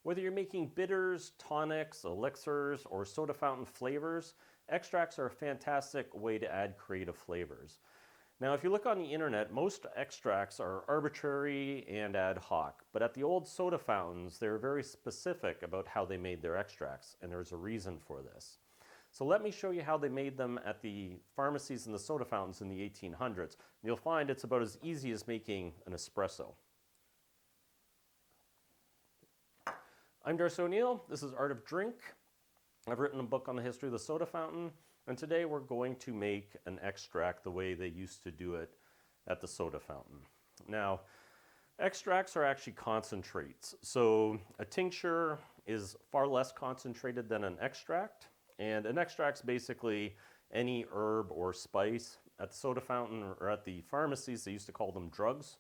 Whether you're making bitters, tonics, elixirs, or soda fountain flavors, extracts are a fantastic way to add creative flavors. Now, if you look on the internet, most extracts are arbitrary and ad hoc, but at the old soda fountains, they're very specific about how they made their extracts, and there's a reason for this. So let me show you how they made them at the pharmacies and the soda fountains in the 1800s. You'll find it's about as easy as making an espresso. I'm Darcy O'Neill. This is Art of Drink. I've written a book on the history of the soda fountain, and today we're going to make an extract the way they used to do it at the soda fountain. Now, extracts are actually concentrates. So a tincture is far less concentrated than an extract, and an extract's basically any herb or spice. At the soda fountain or at the pharmacies, they used to call them drugs.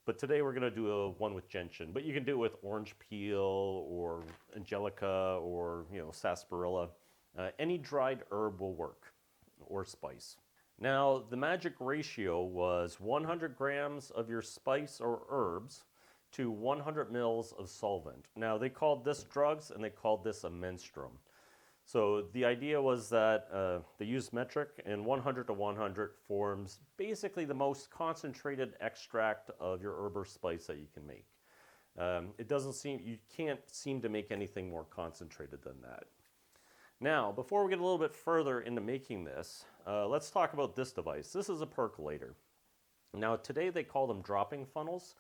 But today we're going to do one with gentian. But you can do it with orange peel or angelica or sarsaparilla. Any dried herb will work, or spice. Now the magic ratio was 100 grams of your spice or herbs to 100 mils of solvent. Now they called this drugs and they called this a menstruum. So the idea was that they used metric, and 100 to 100 forms basically the most concentrated extract of your herb or spice that you can make. You can't seem to make anything more concentrated than that. Now, before we get a little bit further into making this, let's talk about this device. This is a percolator. Now today they call them dropping funnels,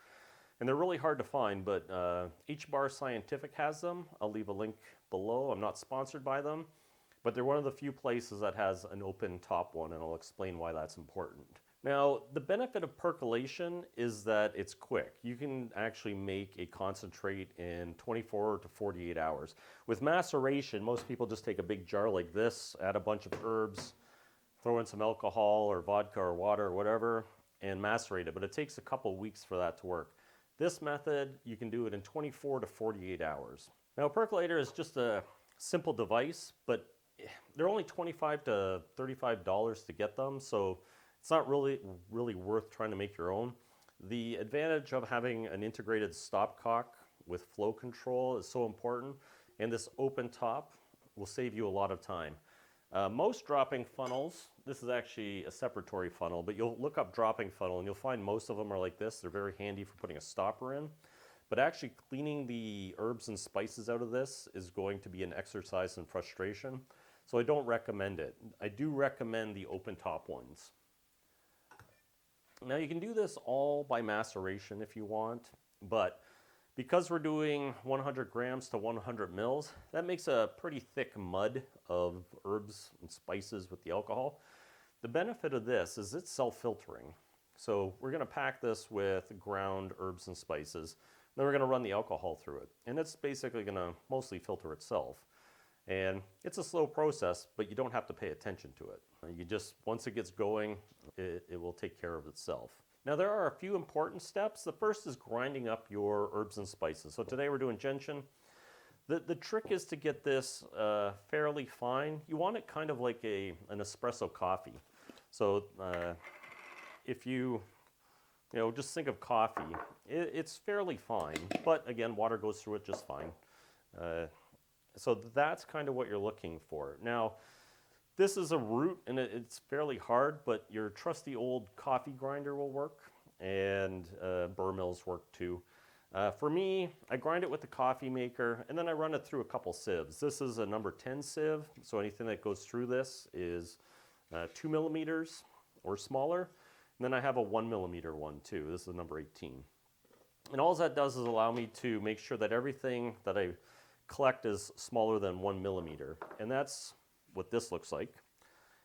and they're really hard to find, but H Bar Scientific has them. I'll leave a link below. I'm not sponsored by them, but they're one of the few places that has an open top one, and I'll explain why that's important. Now, the benefit of percolation is that it's quick. You can actually make a concentrate in 24 to 48 hours. With maceration, most people just take a big jar like this, add a bunch of herbs, throw in some alcohol or vodka or water or whatever, and macerate it, but it takes a couple weeks for that to work. This method, you can do it in 24 to 48 hours. Now, a percolator is just a simple device, but they're only $25 to $35 to get them, so it's not really worth trying to make your own. The advantage of having an integrated stopcock with flow control is so important, and this open top will save you a lot of time. Most dropping funnels, this is actually a separatory funnel, but you'll look up dropping funnel and you'll find most of them are like this. They're very handy for putting a stopper in. But actually cleaning the herbs and spices out of this is going to be an exercise in frustration. So I don't recommend it. I do recommend the open top ones. Now you can do this all by maceration if you want, but because we're doing 100 grams to 100 mils, that makes a pretty thick mud of herbs and spices with the alcohol. The benefit of this is it's self-filtering. So we're going to pack this with ground herbs and spices. Then we're going to run the alcohol through it. And it's basically going to mostly filter itself. And it's a slow process, but you don't have to pay attention to it. Once it gets going, it will take care of itself. Now there are a few important steps. The first is grinding up your herbs and spices. So today we're doing gentian. The trick is to get this fairly fine. You want it kind of like an espresso coffee. So if you just think of coffee, it's fairly fine, but again, water goes through it just fine. So that's kind of what you're looking for. Now, this is a root, and it's fairly hard, but your trusty old coffee grinder will work, and burr mills work too. For me, I grind it with the coffee maker, and then I run it through a couple sieves. This is a number 10 sieve, so anything that goes through this is 2 millimeters or smaller. And then I have a 1 millimeter one too. This is a number 18. And all that does is allow me to make sure that everything that I collect is smaller than 1 millimeter. And that's what this looks like.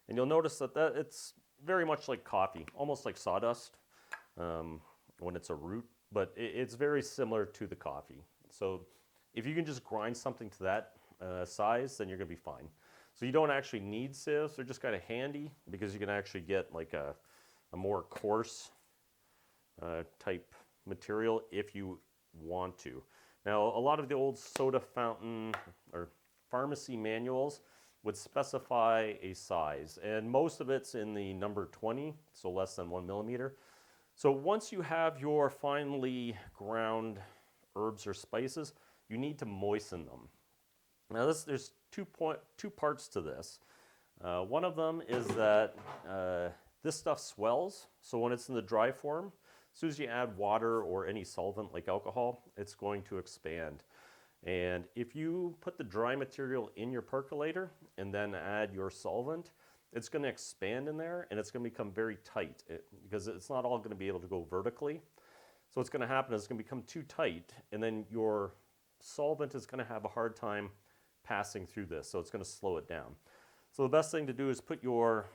And you'll notice that it's very much like coffee, almost like sawdust when it's a root, but it's very similar to the coffee. So if you can just grind something to that size, then you're gonna be fine. So you don't actually need sieves. They're just kind of handy because you can actually get like a more coarse type material if you want to. Now, a lot of the old soda fountain or pharmacy manuals would specify a size, and most of it's in the number 20, so less than 1 millimeter. So once you have your finely ground herbs or spices, you need to moisten them. Now there's two parts to this. One of them is that this stuff swells, so when it's in the dry form, as soon as you add water or any solvent like alcohol, it's going to expand. And if you put the dry material in your percolator and then add your solvent, it's going to expand in there and it's going to become very tight because it's not all going to be able to go vertically. So what's going to happen is it's going to become too tight, and then your solvent is going to have a hard time passing through this, so it's going to slow it down. So the best thing to do is put your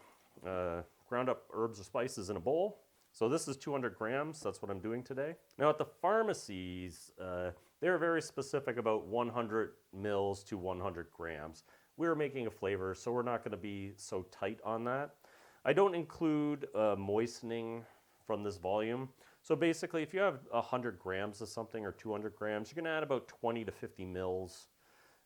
ground up herbs or spices in a bowl. So this is 200 grams, that's what I'm doing today. Now at the pharmacies, they're very specific about 100 mils to 100 grams. We're making a flavor, so we're not going to be so tight on that. I don't include moistening from this volume. So basically, if you have 100 grams of something or 200 grams, you can add about 20 to 50 mils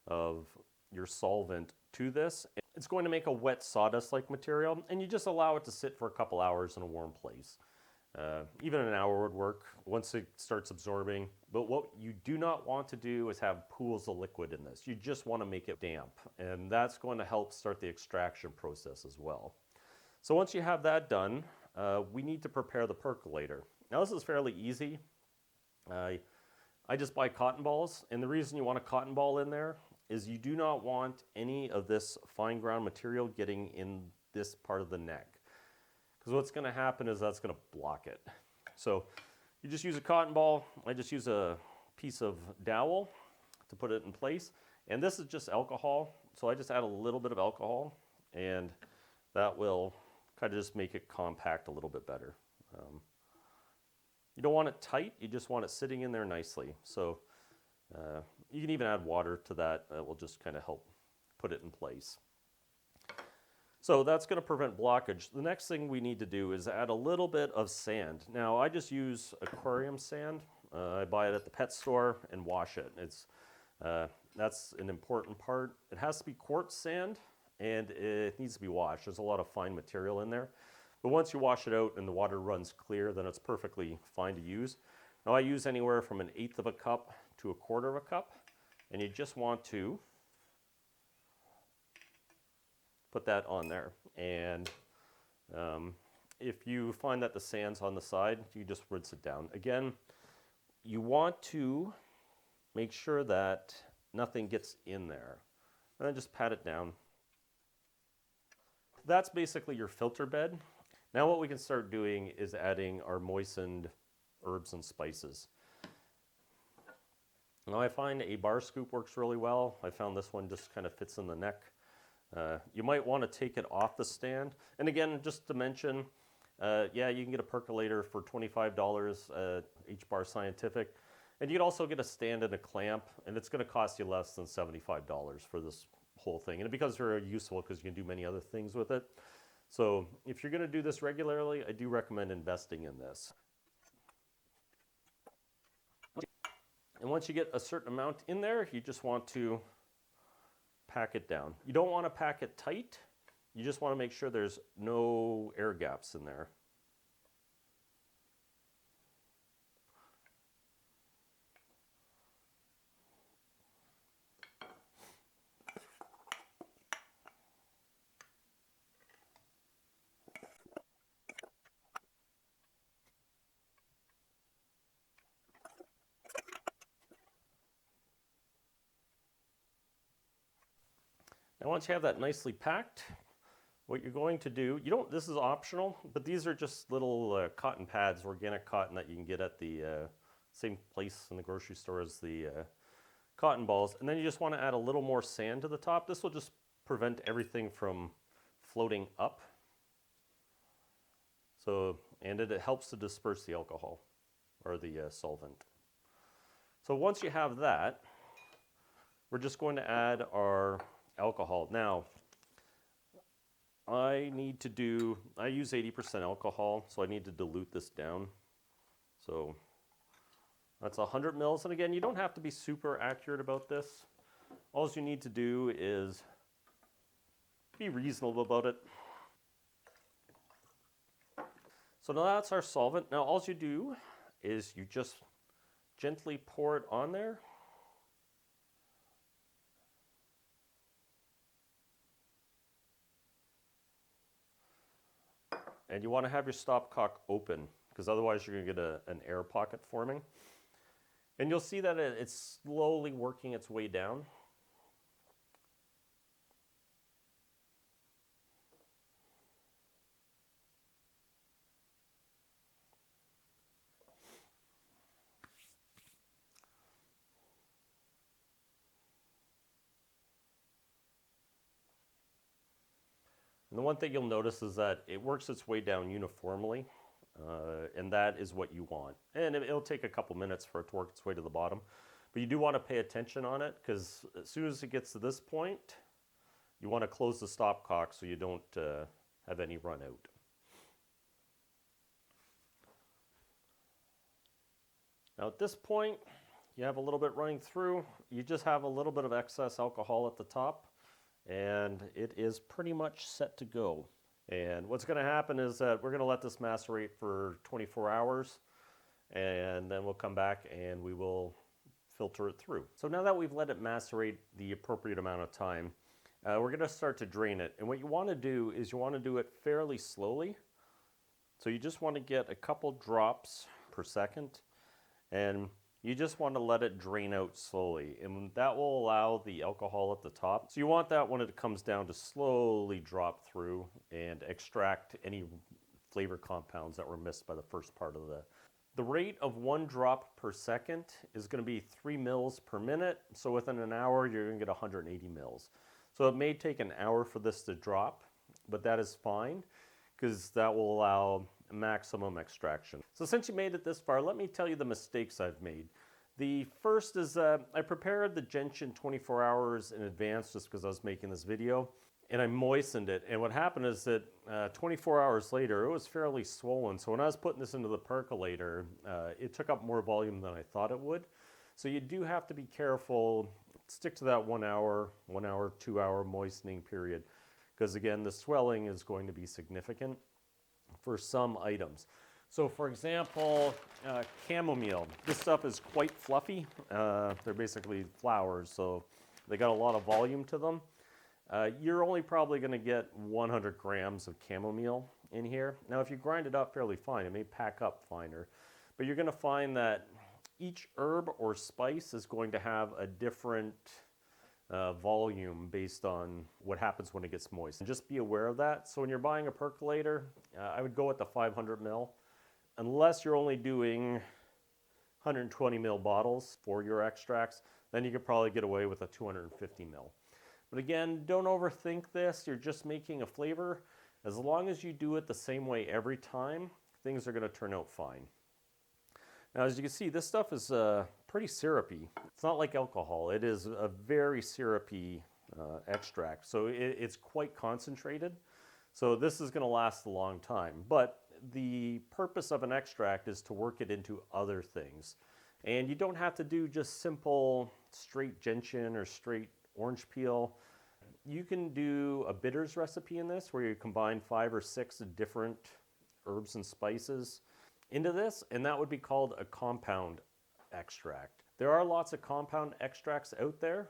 of your solvent to this. It's going to make a wet sawdust-like material, and you just allow it to sit for a couple hours in a warm place. Even an hour would work once it starts absorbing. But what you do not want to do is have pools of liquid in this. You just want to make it damp, and that's going to help start the extraction process as well. So once you have that done, we need to prepare the percolator. Now this is fairly easy. I just buy cotton balls, and the reason you want a cotton ball in there is you do not want any of this fine ground material getting in this part of the neck. Because what's going to happen is that's going to block it. So you just use a cotton ball. I just use a piece of dowel to put it in place. And this is just alcohol. So I just add a little bit of alcohol, and that will kind of just make it compact a little bit better. You don't want it tight, you just want it sitting in there nicely. So you can even add water to that. That will just kind of help put it in place. So that's going to prevent blockage. The next thing we need to do is add a little bit of sand. Now I just use aquarium sand. I buy it at the pet store and wash it. That's an important part. It has to be quartz sand, and it needs to be washed. There's a lot of fine material in there. But once you wash it out and the water runs clear, then it's perfectly fine to use. Now I use anywhere from 1/8 of a cup to 1/4 of a cup, and you just want to put that on there. And if you find that the sand's on the side, you just rinse it down. Again, you want to make sure that nothing gets in there, and then just pat it down. That's basically your filter bed. Now what we can start doing is adding our moistened herbs and spices. Now I find a bar scoop works really well. I found this one just kind of fits in the neck. You might want to take it off the stand. And again, just to mention, yeah, you can get a percolator for $25 at H Bar Scientific. And you can also get a stand and a clamp, and it's going to cost you less than $75 for this whole thing. And it becomes very useful because you can do many other things with it. So if you're going to do this regularly, I do recommend investing in this. And once you get a certain amount in there, you just want to pack it down. You don't want to pack it tight. You just want to make sure there's no air gaps in there. Now once you have that nicely packed, what you're going to do, this is optional, but these are just little cotton pads, organic cotton that you can get at the same place in the grocery store as the cotton balls. And then you just want to add a little more sand to the top. This will just prevent everything from floating up. And it helps to disperse the alcohol or the solvent. So once you have that, we're just going to add our alcohol. Now, I use 80% alcohol, so I need to dilute this down. So that's 100 mils. And again, you don't have to be super accurate about this. All you need to do is be reasonable about it. So now that's our solvent. Now all you do is you just gently pour it on there. And you want to have your stopcock open because otherwise you're going to get an air pocket forming. And you'll see that it's slowly working its way down. And the one thing you'll notice is that it works its way down uniformly, and that is what you want. And it'll take a couple minutes for it to work its way to the bottom. But you do want to pay attention on it because as soon as it gets to this point, you want to close the stopcock so you don't have any run out. Now at this point, you have a little bit running through. You just have a little bit of excess alcohol at the top, and it is pretty much set to go. And what's going to happen is that we're going to let this macerate for 24 hours, and then we'll come back and we will filter it through. So now that we've let it macerate the appropriate amount of time, we're going to start to drain it. And what you want to do is you want to do it fairly slowly. So you just want to get a couple drops per second, and you just want to let it drain out slowly, and that will allow the alcohol at the top. So you want that when it comes down to slowly drop through and extract any flavor compounds that were missed by the first part of the rate of 1 drop per second is going to be 3 mils per minute. So within an hour, you're going to get 180 mils. So it may take an hour for this to drop, but that is fine because that will allow maximum extraction. So since you made it this far, let me tell you the mistakes I've made. The first is I prepared the gentian 24 hours in advance just because I was making this video, and I moistened it. And what happened is that 24 hours later, it was fairly swollen. So when I was putting this into the percolator, it took up more volume than I thought it would. So you do have to be careful, stick to that 1 hour, 2 hour moistening period. Because again, the swelling is going to be significant for some items. So for example, chamomile. This stuff is quite fluffy. They're basically flowers, so they got a lot of volume to them. You're only probably going to get 100 grams of chamomile in here. Now if you grind it up fairly fine, it may pack up finer. But you're going to find that each herb or spice is going to have a different volume based on what happens when it gets moist. And just be aware of that. So when you're buying a percolator, I would go with the 500 ml. Unless you're only doing 120 ml bottles for your extracts, then you could probably get away with a 250 ml. But again, don't overthink this. You're just making a flavor. As long as you do it the same way every time, things are going to turn out fine. Now, as you can see, this stuff is pretty syrupy. It's not like alcohol. It is a very syrupy extract. So it's quite concentrated. So this is going to last a long time. But the purpose of an extract is to work it into other things. And you don't have to do just simple straight gentian or straight orange peel. You can do a bitters recipe in this where you combine 5 or 6 different herbs and spices into this, and that would be called a compound extract. There are lots of compound extracts out there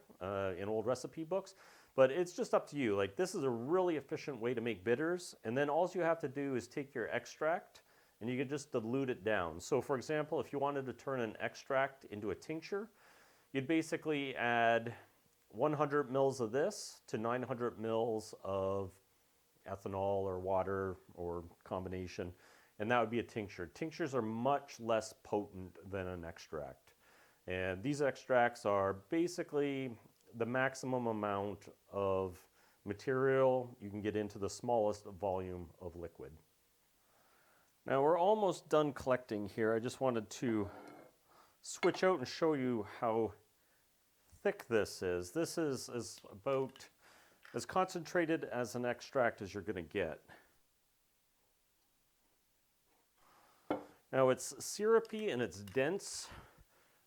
in old recipe books, but it's just up to you. Like, this is a really efficient way to make bitters, and then all you have to do is take your extract and you can just dilute it down. So for example, if you wanted to turn an extract into a tincture, you'd basically add 100 mils of this to 900 mils of ethanol or water or combination, and that would be a tincture. Tinctures are much less potent than an extract. And these extracts are basically the maximum amount of material you can get into the smallest volume of liquid. Now we're almost done collecting here. I just wanted to switch out and show you how thick this is. This is about as concentrated as an extract as you're going to get. Now it's syrupy and it's dense,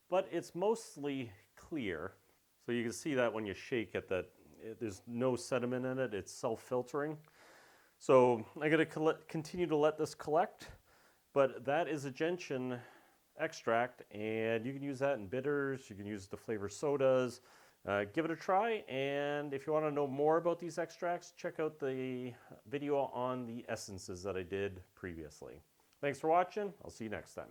but it's mostly clear. So you can see that when you shake it, that there's no sediment in it, it's self-filtering. So I'm going to continue to let this collect, but that is a gentian extract, and you can use that in bitters, you can use it to flavor sodas, Give it a try, and if you want to know more about these extracts, check out the video on the essences that I did previously. Thanks for watching. I'll see you next time.